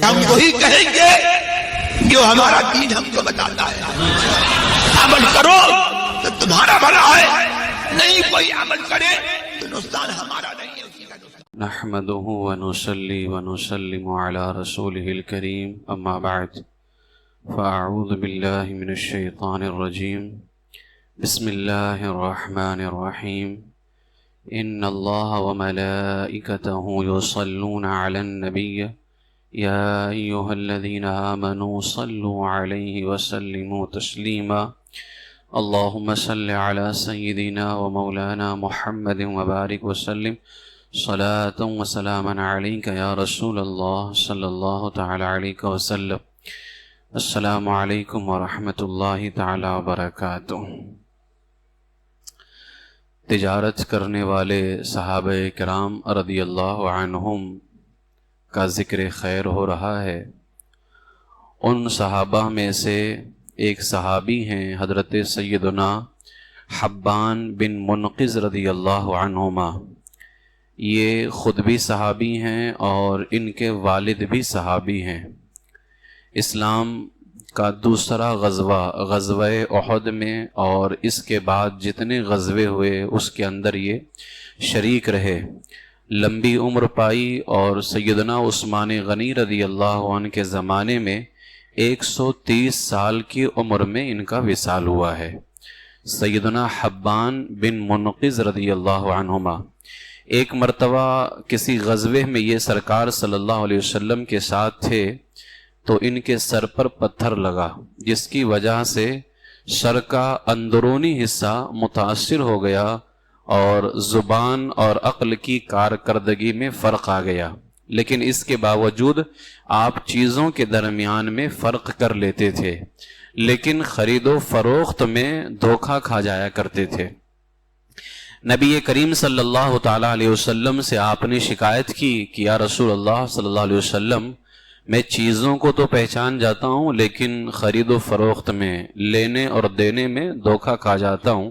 ہم وہی کہیں گے جو ہمارا دین ہم کو بتاتا ہے. عمل کرو تو تمہارا بھلا ہے، نہیں کوئی عمل کرے تو نقصان ہمارا نہیں ہے، اسی کا نقصان. نحمده ونصلي ونسلم على رسوله الكريم أما بعد فأعوذ بالله من الشيطان الرجيم. بسم الله الرحمن الرحيم. إن الله وملائكته يصلون على النبي يا أيها الذين آمنوا صلوا عليه وسلموا تسليما. اللهم صل على سيدنا ومولانا محمد وبارك وسلم صلاة وسلاما عليك يا رسول الله صلى الله تعالى عليك وسلم. السلام علیکم ورحمۃ اللہ تعالی وبرکاتہ. تجارت کرنے والے صحابہ کرام رضی اللہ عنہم کا ذکر خیر ہو رہا ہے. ان صحابہ میں سے ایک صحابی ہیں حضرت سیدنا حبان بن منقذ رضی اللہ عنہما. یہ خود بھی صحابی ہیں اور ان کے والد بھی صحابی ہیں. اسلام کا دوسرا غزوہ احد میں اور اس کے بعد جتنے غزوے ہوئے اس کے اندر یہ شریک رہے. لمبی عمر پائی اور سیدنا عثمان غنی رضی اللہ عنہ کے زمانے میں 130 سال کی عمر میں ان کا وصال ہوا ہے. سیدنا حبان بن منقذ رضی اللہ عنہما ایک مرتبہ کسی غزوے میں یہ سرکار صلی اللہ علیہ وسلم کے ساتھ تھے تو ان کے سر پر پتھر لگا، جس کی وجہ سے سر کا اندرونی حصہ متاثر ہو گیا اور زبان اور عقل کی کارکردگی میں فرق آ گیا. لیکن اس کے باوجود آپ چیزوں کے درمیان میں فرق کر لیتے تھے، لیکن خرید و فروخت میں دھوکہ کھا جایا کرتے تھے. نبی کریم صلی اللہ تعالیٰ علیہ وسلم سے آپ نے شکایت کی کہ یا رسول اللہ صلی اللہ علیہ وسلم، میں چیزوں کو تو پہچان جاتا ہوں لیکن خرید و فروخت میں، لینے اور دینے میں دھوکہ کھا جاتا ہوں.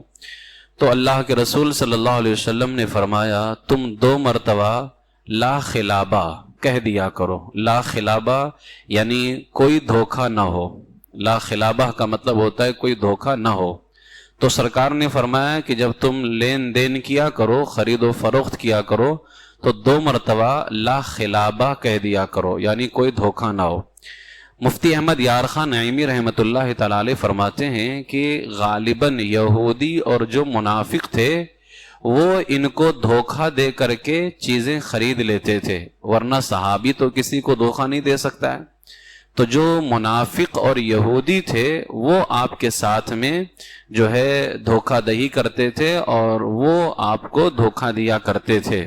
تو اللہ کے رسول صلی اللہ علیہ وسلم نے فرمایا تم 2 مرتبہ لا خلابہ کہہ دیا کرو. لا خلابہ یعنی کوئی دھوکہ نہ ہو. لا خلابہ کا مطلب ہوتا ہے کوئی دھوکہ نہ ہو. تو سرکار نے فرمایا کہ جب تم لین دین کیا کرو، خرید و فروخت کیا کرو، تو 2 مرتبہ لا خلابہ کہہ دیا کرو، یعنی کوئی دھوکہ نہ ہو. مفتی احمد یار خان نعیمی رحمۃ اللہ تعالی علیہ فرماتے ہیں کہ غالباً یہودی اور جو منافق تھے وہ ان کو دھوکہ دے کر کے چیزیں خرید لیتے تھے، ورنہ صحابی تو کسی کو دھوکہ نہیں دے سکتا ہے. تو جو منافق اور یہودی تھے وہ آپ کے ساتھ میں جو ہے دھوکہ دہی کرتے تھے اور وہ آپ کو دھوکہ دیا کرتے تھے.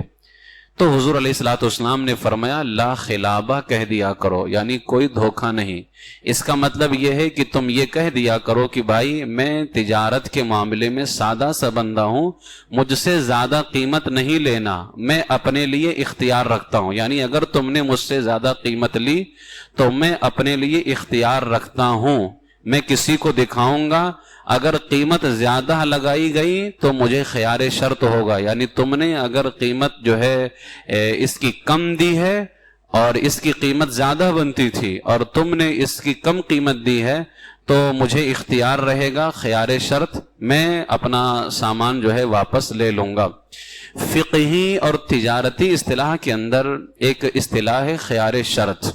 تو حضور علیہ الصلوۃ والسلام نے فرمایا لا خلابہ کہہ دیا کرو، یعنی کوئی دھوکہ نہیں. اس کا مطلب یہ ہے کہ تم یہ کہہ دیا کرو کہ بھائی میں تجارت کے معاملے میں سادہ سا بندہ ہوں، مجھ سے زیادہ قیمت نہیں لینا، میں اپنے لیے اختیار رکھتا ہوں. یعنی اگر تم نے مجھ سے زیادہ قیمت لی تو میں اپنے لیے اختیار رکھتا ہوں، میں کسی کو دکھاؤں گا. اگر قیمت زیادہ لگائی گئی تو مجھے خیار شرط ہوگا، یعنی تم نے اگر قیمت جو ہے اس کی کم دی ہے اور اس کی قیمت زیادہ بنتی تھی اور تم نے اس کی کم قیمت دی ہے تو مجھے اختیار رہے گا، خیار شرط، میں اپنا سامان جو ہے واپس لے لوں گا. فقہی اور تجارتی اصطلاح کے اندر ایک اصطلاح ہے خیار شرط.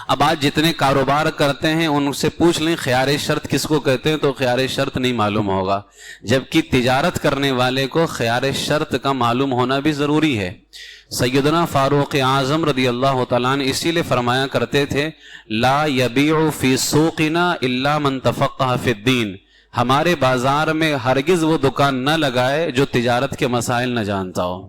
اب آج جتنے کاروبار کرتے ہیں ان سے پوچھ لیں خیار شرط کس کو کہتے ہیں تو خیار شرط نہیں معلوم ہوگا، جبکہ تجارت کرنے والے کو خیار شرط کا معلوم ہونا بھی ضروری ہے. سیدنا فاروق اعظم رضی اللہ تعالیٰ عنہ اسی لیے فرمایا کرتے تھے لا یبیع فی سوقنا الا من تفقہ فی الدین، ہمارے بازار میں ہرگز وہ دکان نہ لگائے جو تجارت کے مسائل نہ جانتا ہو.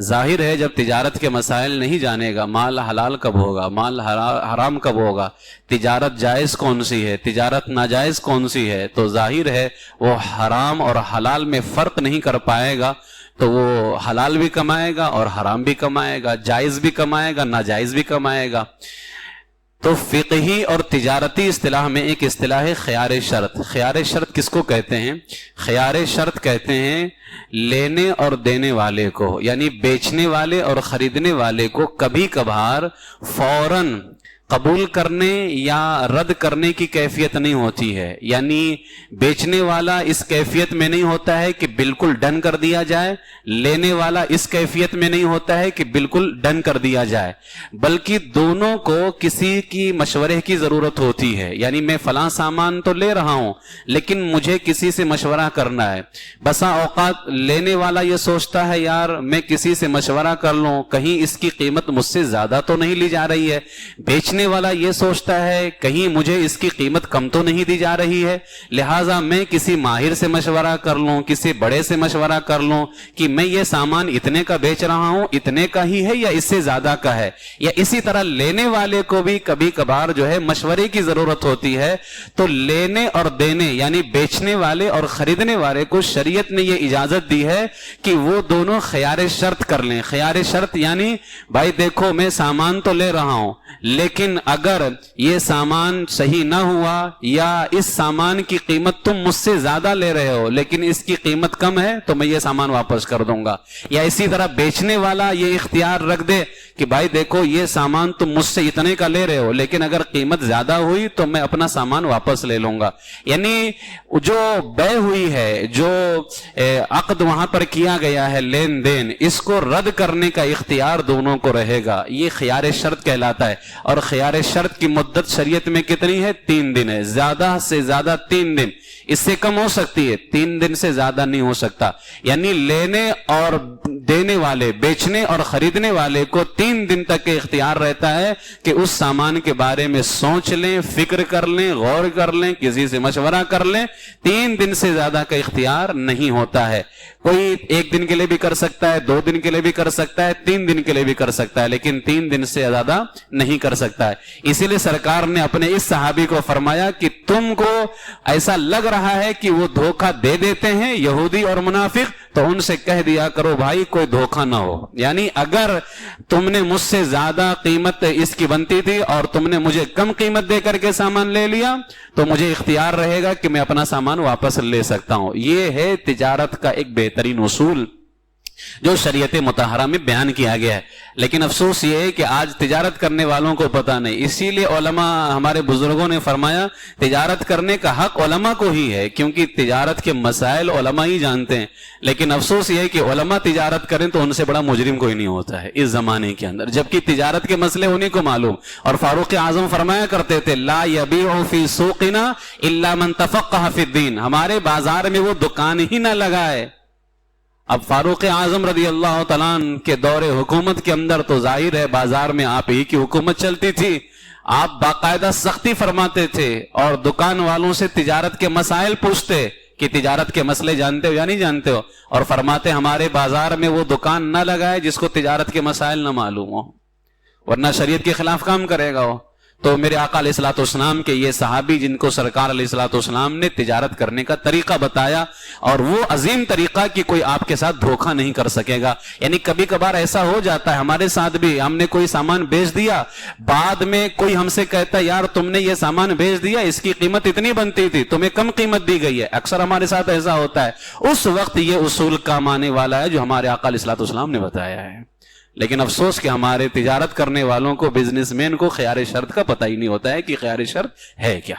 ظاہر ہے جب تجارت کے مسائل نہیں جانے گا، مال حلال کب ہوگا، مال حرام کب ہوگا، تجارت جائز کون سی ہے، تجارت ناجائز کون سی ہے، تو ظاہر ہے وہ حرام اور حلال میں فرق نہیں کر پائے گا. تو وہ حلال بھی کمائے گا اور حرام بھی کمائے گا، جائز بھی کمائے گا، ناجائز بھی کمائے گا. تو فقہی اور تجارتی اصطلاح میں ایک اصطلاح ہے خیار شرط. خیار شرط کس کو کہتے ہیں؟ خیار شرط کہتے ہیں لینے اور دینے والے کو، یعنی بیچنے والے اور خریدنے والے کو کبھی کبھار فوراً قبول کرنے یا رد کرنے کی کیفیت نہیں ہوتی ہے. یعنی بیچنے والا اس کیفیت میں نہیں ہوتا ہے کہ بالکل ڈن کر دیا جائے، لینے والا اس کیفیت میں نہیں ہوتا ہے کہ بالکل ڈن کر دیا جائے، بلکہ دونوں کو کسی کی مشورے کی ضرورت ہوتی ہے. یعنی میں فلاں سامان تو لے رہا ہوں لیکن مجھے کسی سے مشورہ کرنا ہے. بسا اوقات لینے والا یہ سوچتا ہے یار میں کسی سے مشورہ کر لوں، کہیں اس کی قیمت مجھ سے زیادہ تو نہیں لی جا رہی ہے. بیچنے والا یہ سوچتا ہے کہیں مجھے اس کی قیمت کم تو نہیں دی جا رہی ہے، لہٰذا میں کسی ماہر سے مشورہ کر لوں، کسی بڑے سے مشورہ کر لوں کہ میں یہ سامان اتنے کا بیچ رہا ہوں، اتنے کا ہی ہے یا اس سے زیادہ کا ہے. یا اسی طرح لینے والے کو بھی کبھی کبھار جو ہے مشورے کی ضرورت ہوتی ہے. تو لینے اور دینے یعنی بیچنے والے اور خریدنے والے کو شریعت نے یہ اجازت دی ہے کہ وہ دونوں خیار شرط کر لیں. خیار شرط یعنی بھائی دیکھو میں سامان تو لے رہا ہوں لیکن اگر یہ سامان صحیح نہ ہوا یا اس سامان کی قیمت تم مجھ سے زیادہ لے رہے ہو لیکن اس کی قیمت کم ہے تو میں یہ سامان واپس کر دوں گا. یا اسی طرح بیچنے والا یہ اختیار رکھ دے کہ بھائی دیکھو یہ سامان تم مجھ سے اتنے کا لے رہے ہو لیکن اگر قیمت زیادہ ہوئی تو میں اپنا سامان واپس لے لوں گا. یعنی جو بے ہوئی ہے، جو عقد وہاں پر کیا گیا ہے لین دین، اس کو رد کرنے کا اختیار دونوں کو رہے گا. یہ خیار شرط کہلاتا ہے. اور خیار شرط کی مدت شریعت میں کتنی ہے؟ 3 دن ہے. زیادہ سے زیادہ 3 دن، اس سے کم ہو سکتی ہے، 3 دن سے زیادہ نہیں ہو سکتا. یعنی لینے اور دینے والے، بیچنے اور خریدنے والے کو 3 دن تک کے اختیار رہتا ہے کہ اس سامان کے بارے میں سوچ لیں، فکر کر لیں، غور کر لیں، کسی سے مشورہ کر لیں. 3 دن سے زیادہ کا اختیار نہیں ہوتا ہے. کوئی 1 دن کے لیے بھی کر سکتا ہے، 2 دن کے لیے بھی کر سکتا ہے، 3 دن کے لیے بھی کر سکتا ہے، لیکن 3 دن سے زیادہ نہیں کر سکتا ہے. اسی لیے سرکار نے اپنے اس صحابی کو فرمایا کہ تم کو ایسا لگ رہا ہے کہ وہ دھوکہ دے دیتے ہیں یہودی اور منافق، تو ان سے کہہ دیا کرو بھائی کوئی دھوکہ نہ ہو. یعنی اگر تم نے مجھ سے زیادہ قیمت اس کی بنتی تھی اور تم نے مجھے کم قیمت دے کر کے سامان لے لیا تو مجھے اختیار رہے گا کہ میں اپنا سامان واپس لے سکتا ہوں. یہ ہے تجارت کا ایک بہترین اصول جو شریعت مطہرہ میں بیان کیا گیا ہے. لیکن افسوس یہ ہے کہ آج تجارت کرنے والوں کو پتہ نہیں. اسی لیے علماء، ہمارے بزرگوں نے فرمایا تجارت کرنے کا حق علماء کو ہی ہے، کیونکہ تجارت کے مسائل علماء ہی جانتے ہیں. لیکن افسوس یہ ہے کہ علماء تجارت کریں تو ان سے بڑا مجرم کوئی نہیں ہوتا ہے اس زمانے کے اندر، جبکہ تجارت کے مسئلے انہیں کو معلوم. اور فاروق اعظم فرمایا کرتے تھے لا یبیع فی سوقنا الا من تفقہ فی الدین، ہمارے بازار میں وہ دکان ہی نہ لگائے. اب فاروق اعظم رضی اللہ تعالیٰ عنہ کے دور حکومت کے اندر تو ظاہر ہے بازار میں آپ ہی کی حکومت چلتی تھی. آپ باقاعدہ سختی فرماتے تھے اور دکان والوں سے تجارت کے مسائل پوچھتے کہ تجارت کے مسئلے جانتے ہو یا نہیں جانتے ہو، اور فرماتے ہمارے بازار میں وہ دکان نہ لگائے جس کو تجارت کے مسائل نہ معلوم ہو، ورنہ شریعت کے خلاف کام کرے گا وہ. تو میرے آقا علیہ الصلوۃ والسلام کے یہ صحابی جن کو سرکار علیہ الصلوۃ والسلام نے تجارت کرنے کا طریقہ بتایا، اور وہ عظیم طریقہ کہ کوئی آپ کے ساتھ دھوکہ نہیں کر سکے گا. یعنی کبھی کبھار ایسا ہو جاتا ہے ہمارے ساتھ بھی، ہم نے کوئی سامان بیچ دیا، بعد میں کوئی ہم سے کہتا ہے یار تم نے یہ سامان بیچ دیا، اس کی قیمت اتنی بنتی تھی، تمہیں کم قیمت دی گئی ہے. اکثر ہمارے ساتھ ایسا ہوتا ہے. اس وقت یہ اصول کام آنے والا ہے جو ہمارے آقا علیہ الصلوۃ والسلام نے بتایا ہے. لیکن افسوس کہ ہمارے تجارت کرنے والوں کو، بزنس مین کو خیار شرط کا پتہ ہی نہیں ہوتا ہے کہ خیار شرط ہے کیا.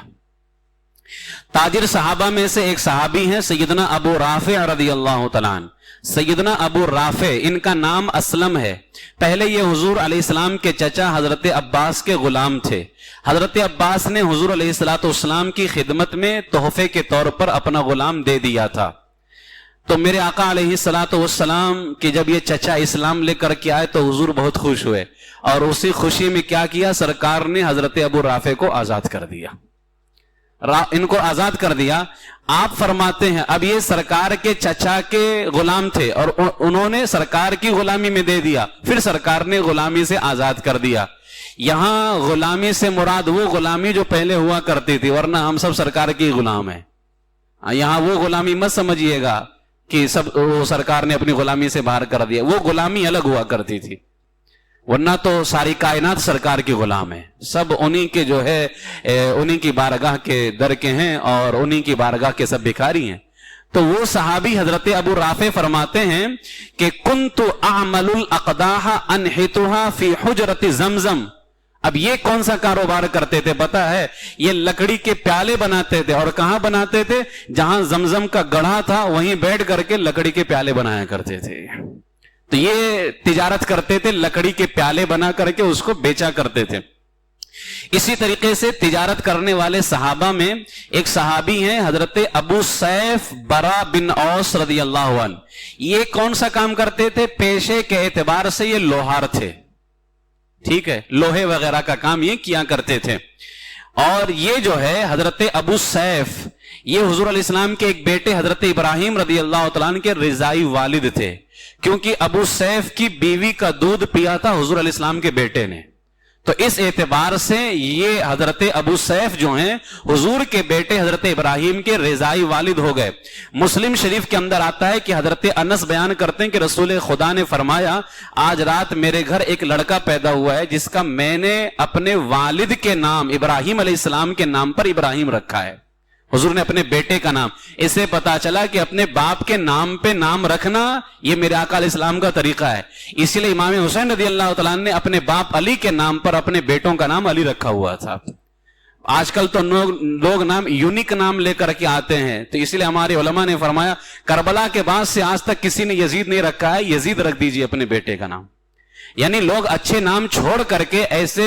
تاجر صحابہ میں سے ایک صحابی ہیں سیدنا ابو رافع رضی اللہ تعالیٰ عنہ. سیدنا ابو رافع ان کا نام اسلم ہے. پہلے یہ حضور علیہ السلام کے چچا حضرت عباس کے غلام تھے. حضرت عباس نے حضور علیہ الصلوۃ والسلام کی خدمت میں تحفے کے طور پر اپنا غلام دے دیا تھا. تو میرے آقا علیہ الصلوۃ والسلام کہ جب یہ چچا اسلام لے کر کے آئے تو حضور بہت خوش ہوئے، اور اسی خوشی میں کیا کیا، سرکار نے حضرت ابو رافع کو آزاد کر دیا. ان کو آزاد کر دیا. آپ فرماتے ہیں اب یہ سرکار کے چچا کے غلام تھے اور انہوں نے سرکار کی غلامی میں دے دیا، پھر سرکار نے غلامی سے آزاد کر دیا. یہاں غلامی سے مراد وہ غلامی جو پہلے ہوا کرتی تھی، ورنہ ہم سب سرکار کی غلام ہیں. یہاں وہ غلامی مت سمجھیے گا کہ سب وہ سرکار نے اپنی غلامی سے باہر کر دیا. وہ غلامی الگ ہوا کرتی تھی، ورنہ تو ساری کائنات سرکار کی غلام ہے، سب انہی کے جو ہے انہی کی بارگاہ کے در کے ہیں اور انہی کی بارگاہ کے سب بھکاری ہیں۔ تو وہ صحابی حضرت ابو رافع فرماتے ہیں کہ کنت اعمل الاقداح انحتها فی حجرت زمزم۔ اب یہ کون سا کاروبار کرتے تھے پتا ہے؟ یہ لکڑی کے پیالے بناتے تھے، اور کہاں بناتے تھے؟ جہاں زمزم کا گڑھا تھا وہیں بیٹھ کر کے لکڑی کے پیالے بنایا کرتے تھے۔ تو یہ تجارت کرتے تھے، لکڑی کے پیالے بنا کر کے اس کو بیچا کرتے تھے۔ اسی طریقے سے تجارت کرنے والے صحابہ میں ایک صحابی ہیں حضرت ابو سیف برا بن اوس رضی اللہ عنہ۔ یہ کون سا کام کرتے تھے؟ پیشے کے اعتبار سے یہ لوہار تھے، ٹھیک ہے، لوہے وغیرہ کا کام یہ کیا کرتے تھے۔ اور یہ جو ہے حضرت ابو سیف، یہ حضور علیہ السلام کے ایک بیٹے حضرت ابراہیم رضی اللہ تعالیٰ عنہ کے رضائی والد تھے، کیونکہ ابو سیف کی بیوی کا دودھ پیا تھا حضور علیہ السلام کے بیٹے نے، تو اس اعتبار سے یہ حضرت ابو سیف جو ہیں حضور کے بیٹے حضرت ابراہیم کے رضائی والد ہو گئے۔ مسلم شریف کے اندر آتا ہے کہ حضرت انس بیان کرتے ہیں کہ رسول خدا نے فرمایا آج رات میرے گھر ایک لڑکا پیدا ہوا ہے جس کا میں نے اپنے والد کے نام ابراہیم علیہ السلام کے نام پر ابراہیم رکھا ہے۔ حضور نے اپنے بیٹے کا نام، اس سے پتا چلا کہ اپنے باپ کے نام پہ نام رکھنا یہ میرے آقا علیہ السلام کا طریقہ ہے۔ اسی لیے امام حسین رضی اللہ تعالیٰ نے اپنے باپ علی کے نام پر اپنے بیٹوں کا نام علی رکھا ہوا تھا۔ آج کل تو لوگ نام یونیک نام لے کر کے آتے ہیں، تو اسی لیے ہمارے علماء نے فرمایا کربلا کے بعد سے آج تک کسی نے یزید نہیں رکھا ہے، یزید رکھ دیجئے اپنے بیٹے کا نام۔ یعنی لوگ اچھے نام چھوڑ کر کے ایسے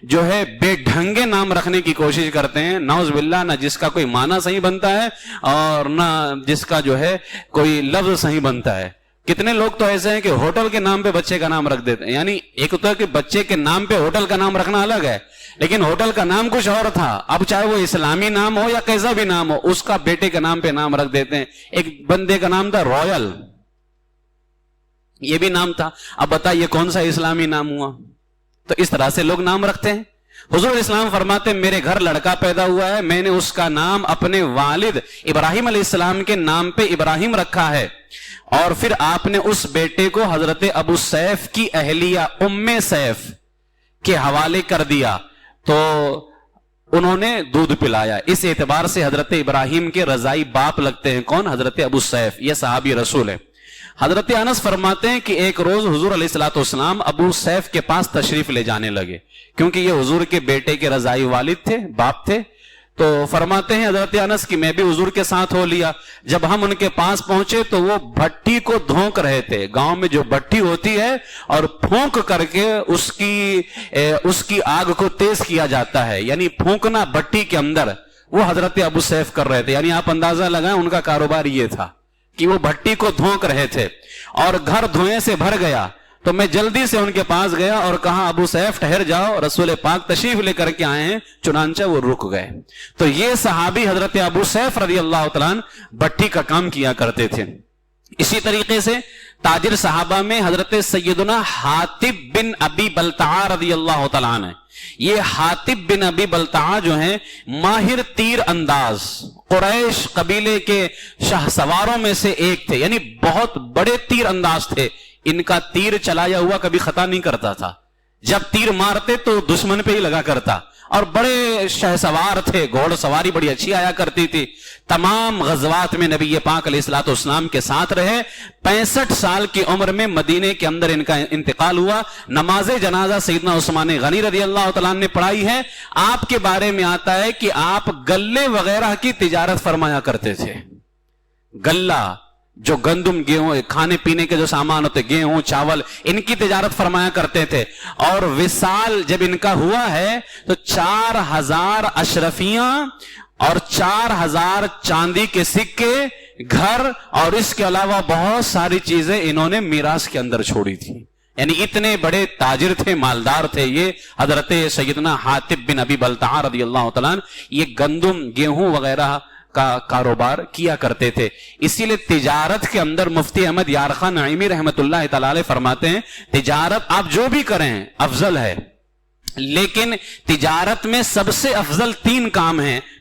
جو ہے بے ڈھنگے نام رکھنے کی کوشش کرتے ہیں، نعوذ باللہ، نہ جس کا کوئی معنی صحیح بنتا ہے اور نہ جس کا جو ہے کوئی لفظ صحیح بنتا ہے۔ کتنے لوگ تو ایسے ہیں کہ ہوٹل کے نام پہ بچے کا نام رکھ دیتے ہیں، یعنی ایک تو ہے کہ بچے کے نام پہ ہوٹل کا نام رکھنا الگ ہے، لیکن ہوٹل کا نام کچھ اور تھا، اب چاہے وہ اسلامی نام ہو یا کیسا بھی نام ہو اس کا بیٹے کے نام پہ نام رکھ دیتے ہیں۔ ایک بندے کا نام تھا رائل، یہ بھی نام تھا، اب بتائیے کون سا اسلامی نام ہوا؟ تو اس طرح سے لوگ نام رکھتے ہیں۔ حضور علیہ السلام فرماتے ہیں میرے گھر لڑکا پیدا ہوا ہے، میں نے اس کا نام اپنے والد ابراہیم علیہ السلام کے نام پہ ابراہیم رکھا ہے، اور پھر آپ نے اس بیٹے کو حضرت ابو سیف کی اہلیہ ام سیف کے حوالے کر دیا، تو انہوں نے دودھ پلایا۔ اس اعتبار سے حضرت ابراہیم کے رضائی باپ لگتے ہیں کون؟ حضرت ابو سیف، یہ صحابی رسول ہے۔ حضرت انس فرماتے ہیں کہ ایک روز حضور علیہ الصلوۃ والسلام ابو سیف کے پاس تشریف لے جانے لگے، کیونکہ یہ حضور کے بیٹے کے رضائی والد تھے، باپ تھے، تو فرماتے ہیں حضرت انس کی میں بھی حضور کے ساتھ ہو لیا۔ جب ہم ان کے پاس پہنچے تو وہ بھٹی کو دھونک رہے تھے، گاؤں میں جو بھٹی ہوتی ہے اور پھونک کر کے اس کی آگ کو تیز کیا جاتا ہے، یعنی پھونکنا بھٹی کے اندر، وہ حضرت ابو سیف کر رہے تھے۔ یعنی آپ اندازہ لگائیں ان کا کاروبار یہ تھا کہ وہ بھٹی کو دھونک رہے تھے، اور گھر دھوئیں سے بھر گیا۔ تو میں جلدی سے ان کے پاس گیا اور کہا ابو سیف ٹھہر جاؤ، رسول پاک تشریف لے کر کے آئے ہیں، چنانچہ وہ رک گئے۔ تو یہ صحابی حضرت ابو سیف رضی اللہ تعالیٰ عنہ بھٹی کا کام کیا کرتے تھے۔ اسی طریقے سے تاجر صحابہ میں حضرت سیدنا حاتب بن ابی بلتعہ رضی اللہ تعالیٰ عنہ، یہ حاتب بن ابی بلتعہ جو ہیں ماہر تیر انداز، قریش قبیلے کے شاہ سواروں میں سے ایک تھے، یعنی بہت بڑے تیر انداز تھے۔ ان کا تیر چلایا ہوا کبھی خطا نہیں کرتا تھا، جب تیر مارتے تو دشمن پہ ہی لگا کرتا، اور بڑے شہ سوار تھے، گھوڑ سواری بڑی اچھی آیا کرتی تھی۔ تمام غزوات میں نبی پاک علیہ الصلوۃ والسلام کے ساتھ رہے۔ 65 سال کی عمر میں مدینے کے اندر ان کا انتقال ہوا۔ نماز جنازہ سیدنا عثمان غنی رضی اللہ تعالیٰ نے پڑھائی ہے۔ آپ کے بارے میں آتا ہے کہ آپ گلے وغیرہ کی تجارت فرمایا کرتے تھے۔ گلہ جو گندم، گیہوں، کھانے پینے کے جو سامان ہوتے، گیہوں، چاول، ان کی تجارت فرمایا کرتے تھے۔ اور وصال جب ان کا ہوا ہے تو 4000 اشرفیاں اور 4000 چاندی کے سکے، گھر، اور اس کے علاوہ بہت ساری چیزیں انہوں نے میراث کے اندر چھوڑی تھی۔ یعنی اتنے بڑے تاجر تھے، مالدار تھے یہ حضرت سیدنا حاتب بن ابی بلتعہ رضی اللہ تعالیٰ عنہ۔ یہ گندم، گیہوں وغیرہ کا کاروبار کیا کرتے تھے۔ اسی لیے تجارت کے اندر مفتی احمد یارخان نعیمی رحمت اللہ تعالی علیہ فرماتے ہیں تجارت آپ جو بھی کریں افضل ہے، لیکن تجارت میں سب سے افضل 3 کام ہیں۔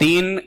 3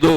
2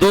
2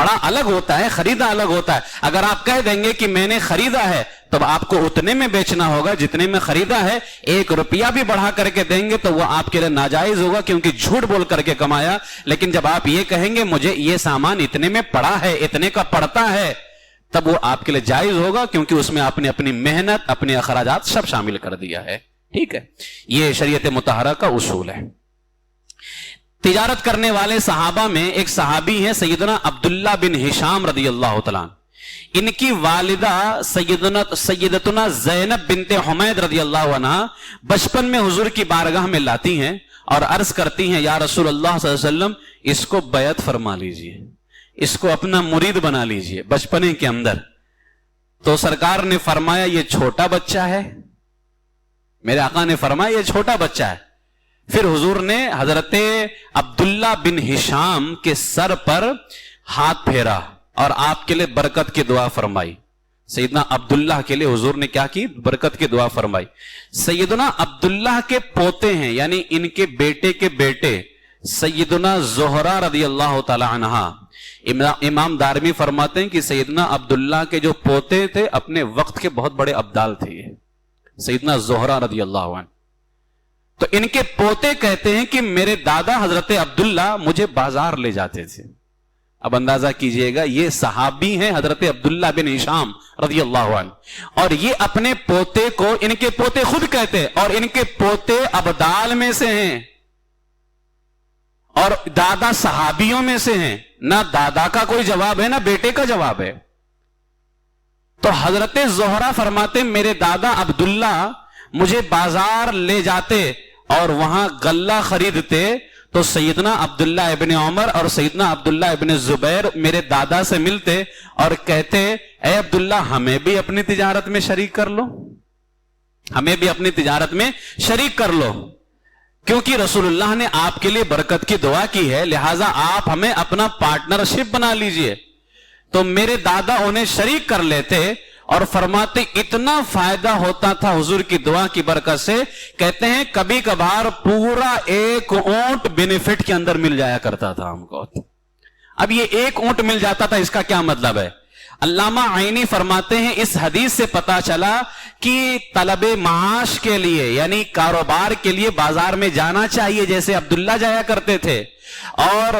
پڑا الگ ہوتا ہے، خریدا الگ ہوتا ہے. اگر آپ کہہ دیں گے کہ میں نے خریدا ہے تب آپ کو اتنے میں بیچنا ہوگا جتنے میں خریدا ہے. 1 روپیہ بھی بڑھا کر کے دیں گے تو وہ آپ کے لیے ناجائز ہوگا کیونکہ جھوٹ بول کر کے کمایا. لیکن جب آپ یہ کہیں گے مجھے یہ سامان اتنے میں پڑا ہے، اتنے کا پڑتا ہے، تب وہ آپ کے لیے جائز ہوگا کیونکہ اس میں آپ نے اپنی محنت، اپنے اخراجات سب شامل کر دیا ہے. ٹھیک ہے، یہ شریعت مطہرہ کا اصول ہے. تجارت کرنے والے صحابہ میں ایک صحابی ہیں سیدنا عبداللہ بن ہشام رضی اللہ تعالیٰ. ان کی والدہ سیدتنا زینب بنت حمید رضی اللہ عنہ بچپن میں حضور کی بارگاہ میں لاتی ہیں اور عرض کرتی ہیں یا رسول اللہ صلی اللہ علیہ وسلم اس کو بیعت فرما لیجئے، اس کو اپنا مرید بنا لیجئے بچپنے کے اندر. تو سرکار نے فرمایا یہ چھوٹا بچہ ہے. میرے آقا نے فرمایا یہ چھوٹا بچہ ہے. پھر حضور نے حضرت عبداللہ بن ہشام کے سر پر ہاتھ پھیرا اور آپ کے لیے برکت کی دعا فرمائی. سیدنا عبداللہ کے لیے حضور نے کیا کی؟ برکت کی دعا فرمائی. سیدنا عبداللہ کے پوتے ہیں یعنی ان کے بیٹے کے بیٹے سیدنا زہرہ رضی اللہ تعالی عنہا. امام دارمی فرماتے ہیں کہ سیدنا عبداللہ کے جو پوتے تھے اپنے وقت کے بہت بڑے ابدال تھے یہ سیدنا زہرہ رضی اللہ عنہ. تو ان کے پوتے کہتے ہیں کہ میرے دادا حضرت عبداللہ مجھے بازار لے جاتے تھے. اب اندازہ کیجئے گا یہ صحابی ہیں حضرت عبداللہ بن ہشام رضی اللہ عنہ اور یہ اپنے پوتے کو، ان کے پوتے خود کہتے اور ان کے پوتے ابدال میں سے ہیں اور دادا صحابیوں میں سے ہیں. نہ دادا کا کوئی جواب ہے نہ بیٹے کا جواب ہے. تو حضرت زہرہ فرماتے میرے دادا عبداللہ مجھے بازار لے جاتے اور وہاں غلہ خریدتے تو سیدنا عبداللہ ابن عمر اور سیدنا عبداللہ ابن زبیر میرے دادا سے ملتے اور کہتے اے عبداللہ ہمیں بھی اپنی تجارت میں شریک کر لو، ہمیں بھی اپنی تجارت میں شریک کر لو، کیونکہ رسول اللہ نے آپ کے لیے برکت کی دعا کی ہے لہٰذا آپ ہمیں اپنا پارٹنرشپ بنا لیجئے. تو میرے دادا انہیں شریک کر لیتے اور فرماتے اتنا فائدہ ہوتا تھا حضور کی دعا کی برکت سے. کہتے ہیں کبھی کبھار پورا 1 اونٹ بینیفٹ کے اندر مل جایا کرتا تھا ہم کو. اب یہ 1 اونٹ مل جاتا تھا، اس کا کیا مطلب ہے؟ علامہ عینی فرماتے ہیں اس حدیث سے پتا چلا کہ طلب معاش کے لیے یعنی کاروبار کے لیے بازار میں جانا چاہیے جیسے عبداللہ جایا کرتے تھے، اور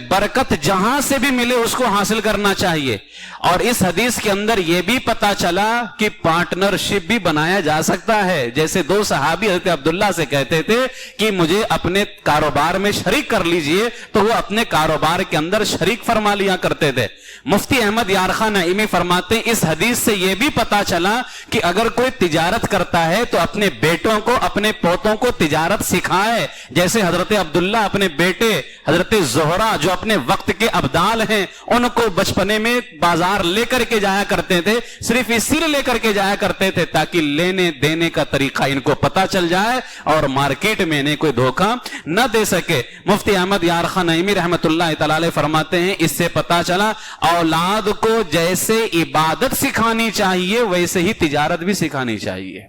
برکت جہاں سے بھی ملے اس کو حاصل کرنا چاہیے. اور اس حدیث کے اندر یہ بھی پتا چلا کہ پارٹنرشپ بھی بنایا جا سکتا ہے. جیسے 2 صحابی حضرت عبداللہ سے کہتے تھے کہ مجھے اپنے کاروبار میں شریک کر لیجئے تو وہ اپنے کاروبار کے اندر شریک فرما لیا کرتے تھے. مفتی احمد یارخان نعیمی فرماتے ہیں اس حدیث سے یہ بھی پتا چلا کہ اگر کوئی تجارت کرتا ہے تو اپنے بیٹوں کو، اپنے پوتوں کو تجارت سکھائے. جیسے حضرت عبداللہ اپنے بیٹے حضرت زہرہ جو اپنے وقت کے ابدال ہیں ان کو بچپنے میں بازار لے کر کے جایا کرتے تھے. صرف اسی لیے لے کر کے جایا کرتے تھے تاکہ لینے دینے کا طریقہ ان کو پتا چل جائے اور مارکیٹ میں انہیں کوئی دھوکہ نہ دے سکے. مفتی احمد یارخان نعیمی رحمت اللہ تعالی فرماتے ہیں اس سے پتا چلا اولاد کو جیسے عبادت سکھانی چاہیے ویسے ہی تجارت بھی سکھانی چاہیے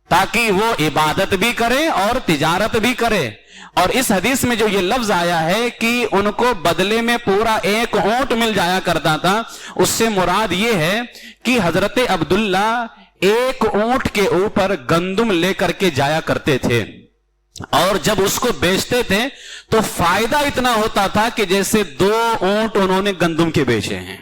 تاکہ وہ عبادت بھی کرے اور تجارت بھی کرے. اور اس حدیث میں جو یہ لفظ آیا ہے کہ ان کو بدلے میں پورا 1 اونٹ مل جایا کرتا تھا، اس سے مراد یہ ہے کہ حضرت عبداللہ 1 اونٹ کے اوپر گندم لے کر کے جایا کرتے تھے اور جب اس کو بیچتے تھے تو فائدہ اتنا ہوتا تھا کہ جیسے 2 اونٹ انہوں نے گندم کے بیچے ہیں.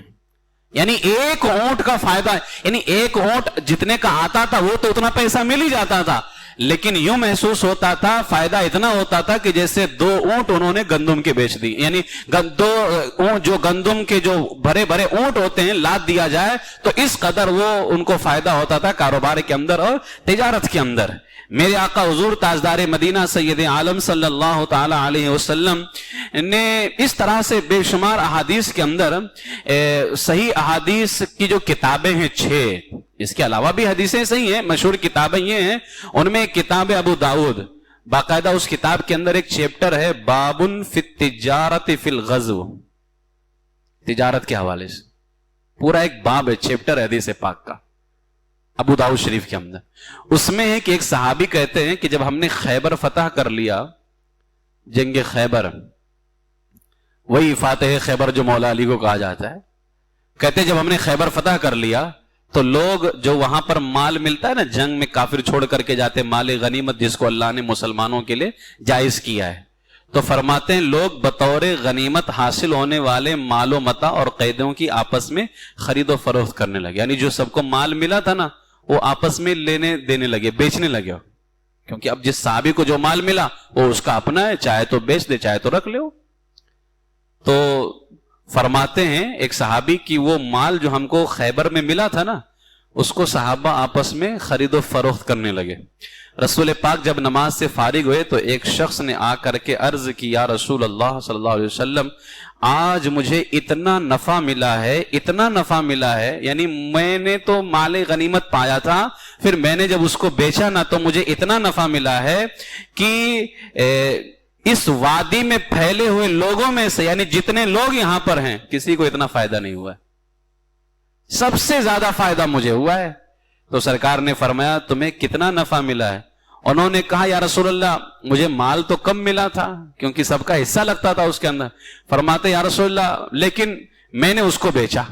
یعنی 1 اونٹ کا فائدہ، یعنی 1 اونٹ جتنے کا آتا تھا وہ تو اتنا پیسہ مل ہی جاتا تھا، لیکن یوں محسوس ہوتا تھا فائدہ اتنا ہوتا تھا کہ جیسے 2 اونٹ انہوں نے گندم کے بیچ دی. یعنی 2 اونٹ جو گندم کے جو بھرے بھرے اونٹ ہوتے ہیں لاد دیا جائے تو اس قدر وہ ان کو فائدہ ہوتا تھا کاروبار کے اندر اور تجارت کے اندر. میرے آقا حضور تاجدار مدینہ سید عالم صلی اللہ تعالی علیہ وسلم نے اس طرح سے بے شمار احادیث کے اندر صحیح احادیث کی جو کتابیں ہیں 6، اس کے علاوہ بھی حدیثیں صحیح ہیں، مشہور کتابیں یہ ہیں. ان میں کتاب ابو داؤد، باقاعدہ اس کتاب کے اندر ایک چیپٹر ہے بابن فی التجارت فی الغزو، تجارت کے حوالے سے پورا ایک باب ہے، چیپٹر ہے حدیث پاک کا ابو داؤد شریف کے اندر. اس میں ہے کہ ایک صحابی کہتے ہیں کہ جب ہم نے خیبر فتح کر لیا، جنگ خیبر، وہی فاتح خیبر جو مولا علی کو کہا جاتا ہے. کہتے جب ہم نے خیبر فتح کر لیا تو لوگ جو وہاں پر مال ملتا ہے نا، جنگ میں کافر چھوڑ کر کے جاتے، مال غنیمت جس کو اللہ نے مسلمانوں کے لیے جائز کیا ہے، تو فرماتے ہیں لوگ بطور غنیمت حاصل ہونے والے مال و متاع اور قیدوں کی آپس میں خرید و فروخت کرنے لگے. یعنی جو سب کو مال ملا تھا نا وہ آپس میں لینے دینے لگے، بیچنے لگے، کیونکہ اب جس صحابی کو جو مال ملا وہ اس کا اپنا ہے، چاہے تو بیچ دے چاہے تو رکھ لے. تو فرماتے ہیں ایک صحابی کی وہ مال جو ہم کو خیبر میں ملا تھا نا اس کو صحابہ آپس میں خرید و فروخت کرنے لگے. رسول پاک جب نماز سے فارغ ہوئے تو ایک شخص نے آ کر کے عرض کی، یا رسول اللہ صلی اللہ علیہ وسلم آج مجھے اتنا نفع ملا ہے، اتنا نفع ملا ہے، یعنی میں نے تو مال غنیمت پایا تھا، پھر میں نے جب اس کو بیچا نا تو مجھے اتنا نفع ملا ہے کہ اس وادی میں پھیلے ہوئے لوگوں میں سے، یعنی جتنے لوگ یہاں پر ہیں کسی کو اتنا فائدہ نہیں ہوا ہے، سب سے زیادہ فائدہ مجھے ہوا ہے. تو سرکار نے فرمایا تمہیں کتنا نفع ملا ہے؟ انہوں نے کہا یا رسول اللہ مجھے مال تو کم ملا تھا کیونکہ سب کا حصہ لگتا تھا اس کے اندر. فرماتے یا رسول اللہ لیکن میں نے اس کو بیچا،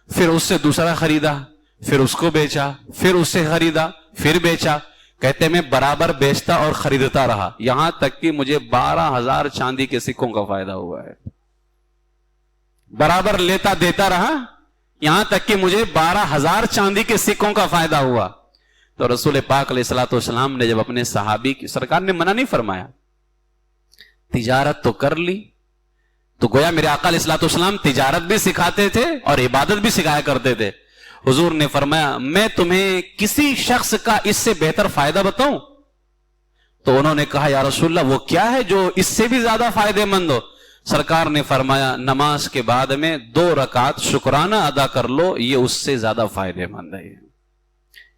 پھر اس سے دوسرا خریدا، پھر اس کو بیچا، پھر اس سے خریدا، پھر بیچا. کہتے میں برابر بیچتا اور خریدتا رہا یہاں تک کہ مجھے 12,000 چاندی کے سکوں کا فائدہ ہوا ہے. برابر لیتا دیتا رہا یہاں تک کہ مجھے 12,000 چاندی کے سکوں کا فائدہ ہوا. تو رسول پاک علیہ الصلوۃ والسلام نے جب اپنے صحابی کی، سرکار نے منع نہیں فرمایا، تجارت تو کر لی. تو گویا میرے آقا علیہ الصلوۃ والسلام تجارت بھی سکھاتے تھے اور عبادت بھی سکھایا کرتے تھے. حضور نے فرمایا میں تمہیں کسی شخص کا اس سے بہتر فائدہ بتاؤں؟ تو انہوں نے کہا یا رسول اللہ وہ کیا ہے جو اس سے بھی زیادہ فائدے مند ہو؟ سرکار نے فرمایا نماز کے بعد میں 2 رکعت شکرانہ ادا کر لو، یہ اس سے زیادہ فائدے مند ہے.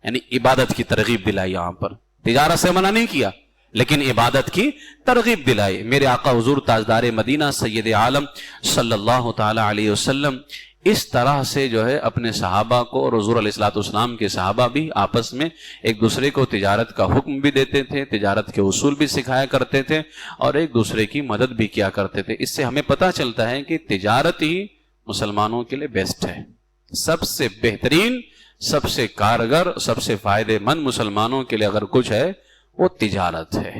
یعنی عبادت کی ترغیب دلائی، یہاں پر تجارت سے منع نہیں کیا لیکن عبادت کی ترغیب دلائی. میرے آقا حضور تاجدار مدینہ سید عالم صلی اللہ تعالی علیہ وسلم اس طرح سے جو ہے اپنے صحابہ کو، اور حضور علیہ الصلوۃ والسلام کے صحابہ بھی آپس میں ایک دوسرے کو تجارت کا حکم بھی دیتے تھے، تجارت کے اصول بھی سکھایا کرتے تھے اور ایک دوسرے کی مدد بھی کیا کرتے تھے. اس سے ہمیں پتہ چلتا ہے کہ تجارت ہی مسلمانوں کے لیے بیسٹ ہے، سب سے بہترین، سب سے کارگر، سب سے فائدے مند مسلمانوں کے لیے اگر کچھ ہے وہ تجارت ہے.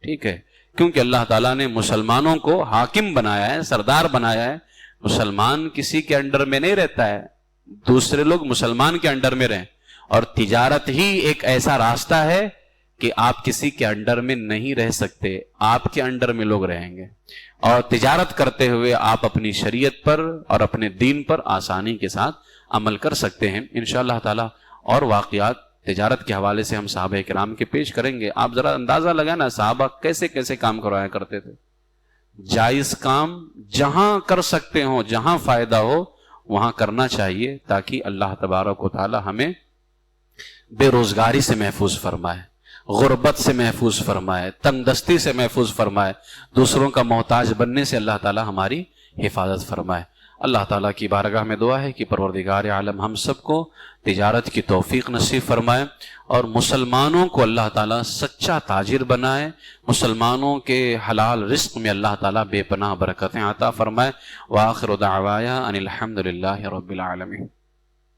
ٹھیک ہے، کیونکہ اللہ تعالیٰ نے مسلمانوں کو حاکم بنایا ہے، سردار بنایا ہے. مسلمان کسی کے انڈر میں نہیں رہتا ہے، دوسرے لوگ مسلمان کے انڈر میں رہیں، اور تجارت ہی ایک ایسا راستہ ہے کہ آپ کسی کے انڈر میں نہیں رہ سکتے، آپ کے انڈر میں لوگ رہیں گے. اور تجارت کرتے ہوئے آپ اپنی شریعت پر اور اپنے دین پر آسانی کے ساتھ عمل کر سکتے ہیں. انشاءاللہ تعالی اور واقعات تجارت کے حوالے سے ہم صحابہ کرام کے پیش کریں گے. آپ ذرا اندازہ لگائیں نا صحابہ کیسے کیسے کام کروایا کرتے تھے. جائز کام جہاں کر سکتے ہوں، جہاں فائدہ ہو وہاں کرنا چاہیے تاکہ اللہ تبارک و تعالی ہمیں بے روزگاری سے محفوظ فرمائے، غربت سے محفوظ فرمائے، تنگ دستی سے محفوظ فرمائے، دوسروں کا محتاج بننے سے اللہ تعالی ہماری حفاظت فرمائے. اللہ تعالیٰ کی بارگاہ میں دعا ہے کہ پروردگار عالم ہم سب کو تجارت کی توفیق نصیب فرمائے اور مسلمانوں کو اللہ تعالیٰ سچا تاجر بنائے، مسلمانوں کے حلال رزق میں اللہ تعالیٰ بے پناہ برکتیں عطا فرمائے. وآخر دعوایا ان الحمد للہ رب العالمین.